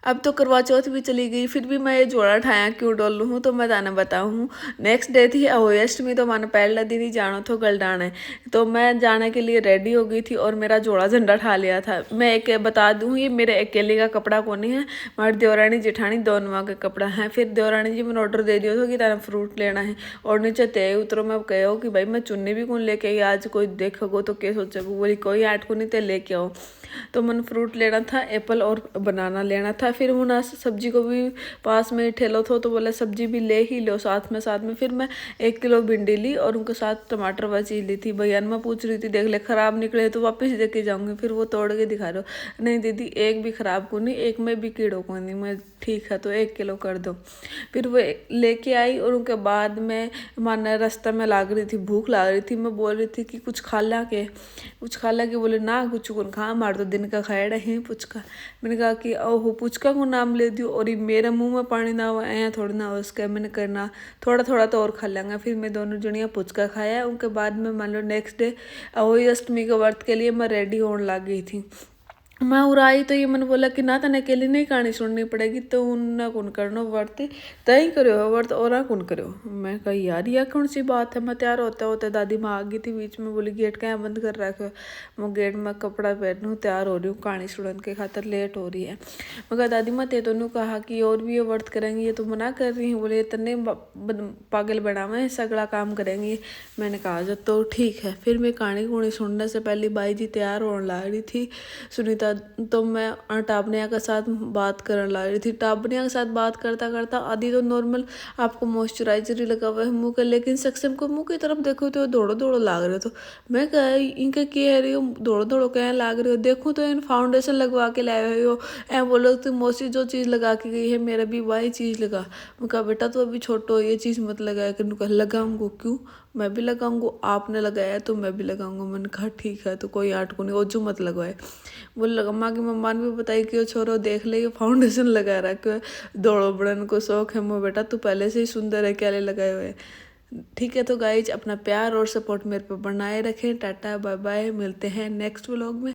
अब तो करवा चौथ भी चली गई, फिर भी मैं ये जोड़ा ठाया क्यों डोल लूँ। तो मैं ताने बताऊँ, नेक्स्ट डे थी अहोई अष्टमी, तो मैंने पहला दिन ही जाना था गलडाने। तो मैं जाने के लिए रेडी हो गई थी और मेरा जोड़ा झंडा ठा लिया था। मैं एक बता दूँ, ये मेरे अकेले का कपड़ा को नहीं है, हमारी देवरानी जेठानी दोनों का कपड़ा है। फिर देवरानी जी मैंने ऑर्डर दे दिया था कि तारा फ्रूट लेना है, और नीचे ते उतरो मैं कहो कि भाई मैं चुन्नी भी कौन लेके आई, आज कोई देखोगो तो क्या सोचेगो। बोली कोई आठ को नहीं ते लेके आओ। तो मैंने फ्रूट लेना था, एप्पल और बनाना लेना था। फिर उन्हें सब्जी को भी पास में ही ठेलो थो, तो बोले सब्जी भी ले ही लो साथ में। फिर मैं 1 किलो भिंडी ली और उनके साथ टमाटर व चीज ली थी। भैया मैं पूछ रही थी, देख ले खराब निकले तो वापस दे के जाऊंगी। फिर वो तोड़ के दिखा रहे हो, नहीं दीदी एक भी खराब को नहीं, एक में भी कीड़ों को नहीं। मैं ठीक है तो 1 किलो कर दो। फिर वो लेके आई, और उनके बाद में माना रास्ता में लाग रही थी, भूख लाग रही थी। मैं बोल रही थी कि कुछ खा ला के, कुछ खा ला के। बोले ना कुछ कौन खा, मार तो दिन का खाया है पुचका। मैंने कहा कि ओहो पुचका को नाम ले दियो, और ये मेरे मुंह में पानी ना हो, ऐ थोड़ी ना हो उसका। मैंने करना थोड़ा थोड़ा तो और खा लेंगे। फिर मैं दोनों जनिया पुचका खाया। उनके बाद में मान लो नेक्स्ट डे अहोई अष्टमी के व्रत के लिए मैं रेडी होने लग गई थी। मैं उड़ाई तो ये मैंने बोला कि ना तने अकेले नहीं कहानी सुननी पड़ेगी, तो उन्हें कौन करनो वर्त, तय करो वर्त और कौन करो। मैं कही यार यह कौन सी बात है। मैं तैयार होते होते दादी माँ आ गई थी बीच में, बोली गेट क्या बंद कर रखो। मैं गेट में कपड़ा पहनूँ तैयार हो रही हूँ, कहानी सुनने के खातर लेट हो रही है। मैं कहा दादी माँ ते तो कहा कि और भी ये वर्त करेंगी, ये तो मना कर रही हूँ। बोले तने पागल बनावे सगड़ा काम करेंगी। मैंने कहा जो तो ठीक है। फिर मैं कहानी कूणी सुनने से पहले बाई जी तैयार होने लग रही थी सुनीता। तो मैं टाबनिया के साथ बात करने लग रही थी। टाबनिया के साथ बात करता करता आदि तो नॉर्मल आपको मॉइस्चराइजर ही लगा हुआ है मुँह के, लेकिन सक्षम को मुँह की तरफ देखो तो दौड़ो दौड़ो लाग रहे। तो मैं कह इनके कह रही हूँ दौड़ो दौड़ो कह लाग रहे हो, देखूँ तो इन फाउंडेशन लगवा के लाए हुए हो। ऐ बोलो तो मौसी जो चीज़ लगा के गई है मेरा भी वही चीज़ लगा। मैं कहा बेटा तो अभी छोटो हो, ये चीज़ मत लगाया कर। लगाऊंगा क्यों, मैं भी लगाऊंगा, आपने लगाया तो मैं भी लगाऊंगा। मैंने कहा ठीक है, तो कोई आर्ट को नहीं ओजू मत लगवाए। बोल लगा माँ की मम्मा ने भी बताई कि छोरो देख ले ये फाउंडेशन लगा रखा है, दौड़ो बड़न को शौक है। मैं बेटा तू पहले से ही सुंदर है, क्या ले लगाए हुए। ठीक है तो गाइज अपना प्यार और सपोर्ट मेरे पे बनाए रखें। टाटा बाय बाय, मिलते हैं नेक्स्ट व्लॉग में।